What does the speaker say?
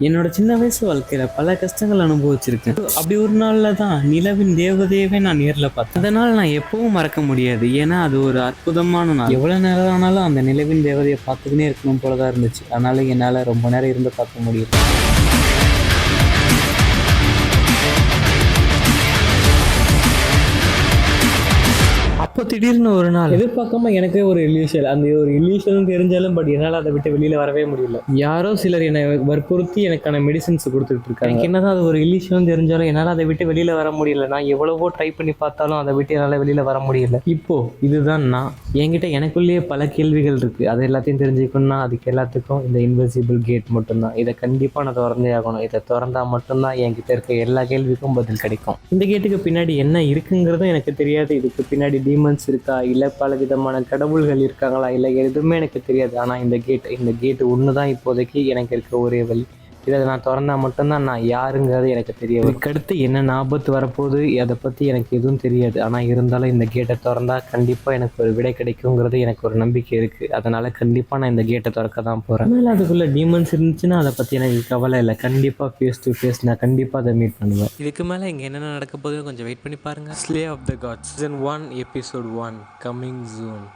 என்னோட சின்ன வயசு வாழ்க்கையில பல கஷ்டங்கள் அனுபவிச்சிருக்கேன். அப்படி ஒரு நாள்ல தான் நிலவின் தேவதையவே நான் நேர்ல பார்த்தேன். அதனால நான் எப்பவும் மறக்க முடியாது. ஏன்னா அது ஒரு அற்புதமான நாள். எவ்வளவு நேரம் ஆனாலும் அந்த நிலவின் தேவதையை பார்த்துக்கினே இருக்கணும் போலதான் இருந்துச்சு. அதனால என்னால ரொம்ப நேரம் இருந்து பார்க்க முடியல. அப்போ திடீர்னு ஒரு நாள் எதிர்பார்க்காம எனக்கே ஒரு இல்யூஷன், அந்த ஒரு இல்யூஷன் தெரிஞ்சாலும் பட் என்னால் அதை விட்டு வெளியில வரவே முடியல. யாரோ சிலர் என்னை வற்புறுத்தி எனக்கான மெடிசன்ஸ் கொடுத்துட்டு இருக்காங்க. எனக்கு என்னதான் அது ஒரு இல்யூஷன் தெரிஞ்சாலும் என்னால் அதை விட்டு வெளியில வர முடியல. நான் எவ்வளவோ ட்ரை பண்ணி பார்த்தாலும் அதை விட்டு என்னால் வெளியில வர முடியல. இப்போ இதுதான் நான் என்கிட்ட எனக்குள்ளேயே பல கேள்விகள் இருக்கு. அது எல்லாத்தையும் தெரிஞ்சுக்கணும்னா அதுக்கு எல்லாத்துக்கும் இந்த இன்விசிபிள் கேட் மட்டும்தான். இதை கண்டிப்பா நான் திறந்தே ஆகணும். இதை திறந்தா மட்டும்தான் என்கிட்ட இருக்க எல்லா கேள்விக்கும் பதில் கிடைக்கும். இந்த கேட்டுக்கு பின்னாடி என்ன இருக்குங்கிறதும் எனக்கு தெரியாது. இதுக்கு பின்னாடி டீமன்ஸ் இருக்கா, இல்லை பல விதமான கடவுள்கள் இருக்காங்களா, இல்லை எதுவுமே எனக்கு தெரியாது. ஆனால் இந்த கேட் ஒன்று தான் இப்போதைக்கு எனக்கு இருக்க ஒரே வழி. இதை நான் திறந்தா மட்டும்தான் நான் யாருங்கிறது எனக்கு தெரியும். இதுக்கடுத்து என்ன ஆபத்து வரப்போகுது அதை பற்றி எனக்கு எதுவும் தெரியாது. ஆனால் இருந்தாலும் இந்த கேட்டை திறந்தா கண்டிப்பாக எனக்கு ஒரு விடை கிடைக்குங்கிறது எனக்கு ஒரு நம்பிக்கை இருக்குது. அதனால் கண்டிப்பாக நான் இந்த கேட்டை திறக்க தான் போகிறேன். அதனால் அதுக்குள்ளே டீமன்ஸ் இருந்துச்சுன்னா அதை பற்றி எனக்கு கவலை இல்லை. கண்டிப்பாக ஃபேஸ் டு ஃபேஸ் நான் கண்டிப்பாக அதை மீட் பண்ணுவேன். இதுக்கு மேலே இங்கே என்னென்ன நடக்க போகுது கொஞ்சம் வெயிட் பண்ணி பாருங்கள். Slay of the gods season 1 episode 1 coming soon.